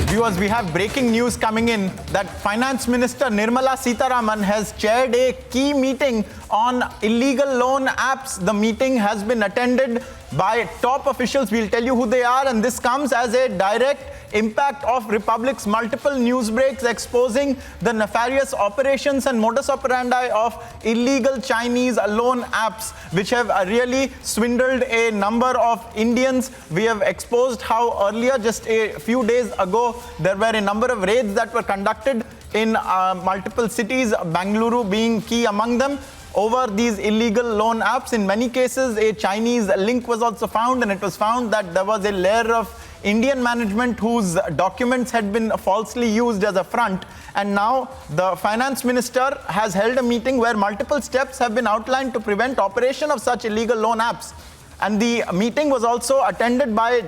Viewers, we have breaking news coming in that Finance Minister Nirmala has chaired a key meeting on illegal loan apps. The meeting has been attended by top officials. We'll tell you who they are, and this comes as a direct impact of Republic's multiple news breaks exposing the nefarious operations and modus operandi of illegal Chinese loan apps, which have really swindled a number of Indians. We have exposed how earlier, just a few days ago, there were a number of raids that were conducted in multiple cities, Bangalore being key among them, over these illegal loan apps. In many cases, a Chinese link was also found, and it was found that there was a layer of Indian management whose documents had been falsely used as a front. And now the finance minister has held a meeting where multiple steps have been outlined to prevent operation of such illegal loan apps. And the meeting was also attended by,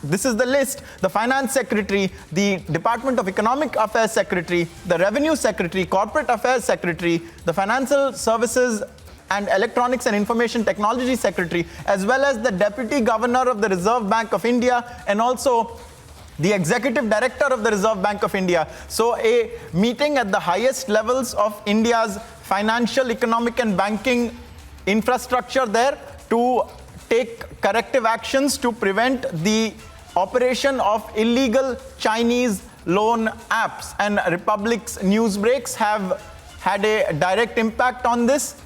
this is the list, the Finance Secretary, the Department of Economic Affairs Secretary, the Revenue Secretary, Corporate Affairs Secretary, the Financial Services and Electronics and Information Technology Secretary, as well as the Deputy Governor of the Reserve Bank of India, and also the Executive Director of the Reserve Bank of India. So a meeting at the highest levels of India's financial, economic and banking infrastructure there to take corrective actions to prevent the operation of illegal Chinese loan apps. And Republic's news breaks have had a direct impact on this.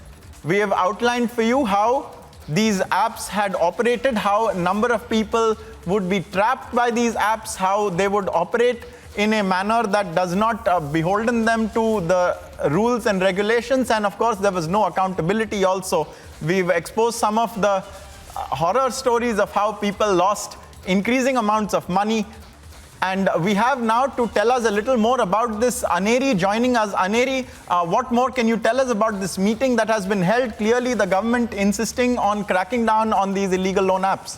We have outlined for you how these apps had operated, how a number of people would be trapped by these apps, how they would operate in a manner that does not beholden them to the rules and regulations. And of course, there was no accountability also. We've exposed some of the horror stories of how people lost increasing amounts of money. And we have now, to tell us a little more about this, Aneri joining us. Aneri, what more can you tell us about this meeting that has been held? Clearly, the government insisting on cracking down on these illegal loan apps.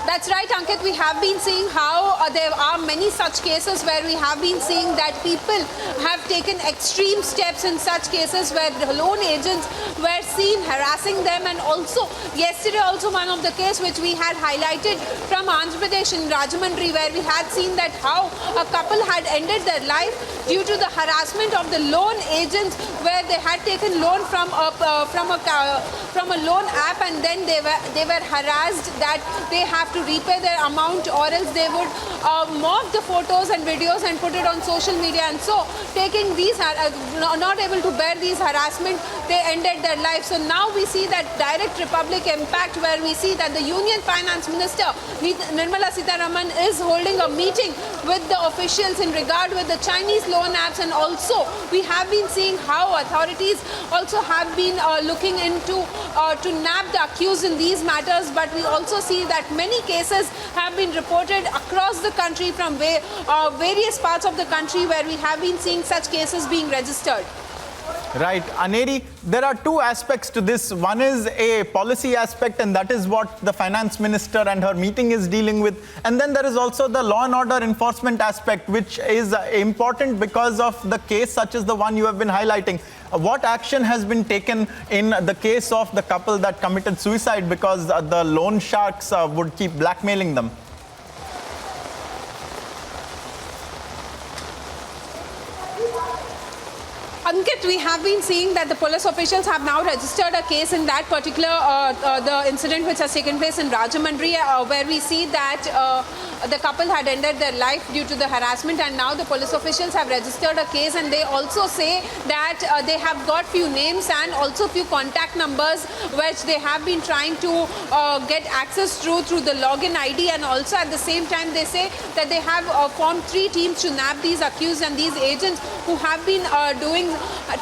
That's right, Ankit. We have been seeing how there are many such cases where we have been seeing that people have taken extreme steps in such cases where the loan agents were seen harassing them. And also, yesterday also one of the case which we had highlighted from Andhra Pradesh in Rajahmundry, where we had seen that how a couple had ended their life due to the harassment of the loan agents, where they had taken loan from a loan app, and then they were harassed that they have to repay their amount, or else they would mock the photos and videos and put it on social media. And so, taking these, not able to bear these harassment, they ended their life. So now we see that direct Republic impact, where we see that the Union Finance Minister Nirmala is holding a meeting with the officials in regard with the Chinese loan apps. And also we have been seeing how authorities also have been looking into to nab the accused in these matters. But we also see that many cases have been reported across the country from various parts of the country, where we have been seeing such cases being registered. Right. Aneri, there are two aspects to this. One is a policy aspect, and that is what the finance minister and her meeting is dealing with. And then there is also the law and order enforcement aspect, which is important because of the case such as the one you have been highlighting. What action has been taken in the case of the couple that committed suicide because the loan sharks would keep blackmailing them? Ankit, we have been seeing that the police officials have now registered a case in that particular the incident which has taken place in Rajahmundry, where we see that the couple had ended their life due to the harassment, and now the police officials have registered a case. And they also say that they have got few names and also few contact numbers which they have been trying to get access through the login ID. And also at the same time they say that they have formed 3 teams to nab these accused and these agents who have been doing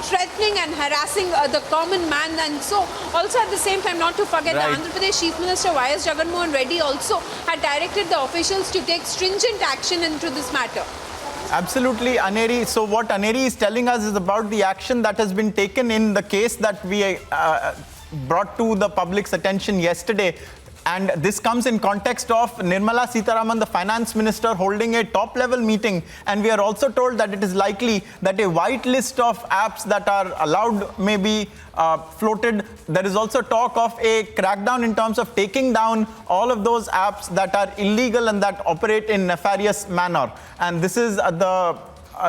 threatening and harassing the common man. And so also at the same time, not to forget, the Andhra Pradesh Chief Minister Y.S. Jagannath Reddy also had directed the officials to take stringent action into this matter. Absolutely, Aneri. So what Aneri is telling us is about the action that has been taken in the case that we brought to the public's attention yesterday. And this comes in context of Nirmala Sitharaman, the finance minister, holding a top-level meeting. And we are also told that it is likely that a white list of apps that are allowed may be floated. There is also talk of a crackdown in terms of taking down all of those apps that are illegal and that operate in nefarious manner. And this is the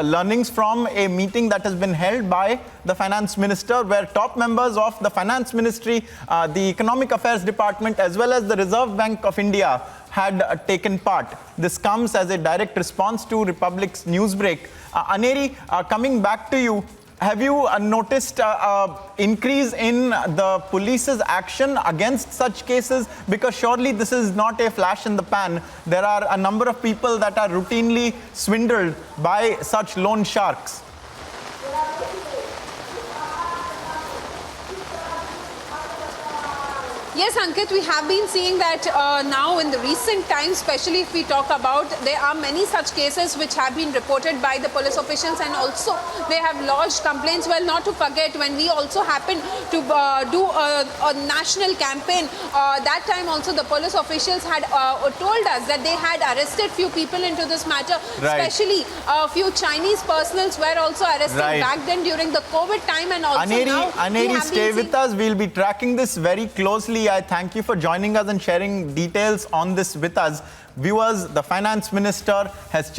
learnings from a meeting that has been held by the finance minister, where top members of the finance ministry, the economic affairs department, as well as the Reserve Bank of India had taken part. This comes as a direct response to Republic's newsbreak. Aneri, coming back to you, have you noticed increase in the police's action against such cases? Because surely this is not a flash in the pan. There are a number of people that are routinely swindled by such loan sharks. Yes, Ankit, we have been seeing that now in the recent times, especially if we talk about, there are many such cases which have been reported by the police officials, and also they have lodged complaints. Well, not to forget, when we also happened to do a national campaign, that time also the police officials had told us that they had arrested few people into this matter, especially a few Chinese personals were also arrested back then during the COVID time, and also Aneri, stay with us. We'll be tracking this very closely. I thank you for joining us and sharing details on this with us. Viewers, the finance minister has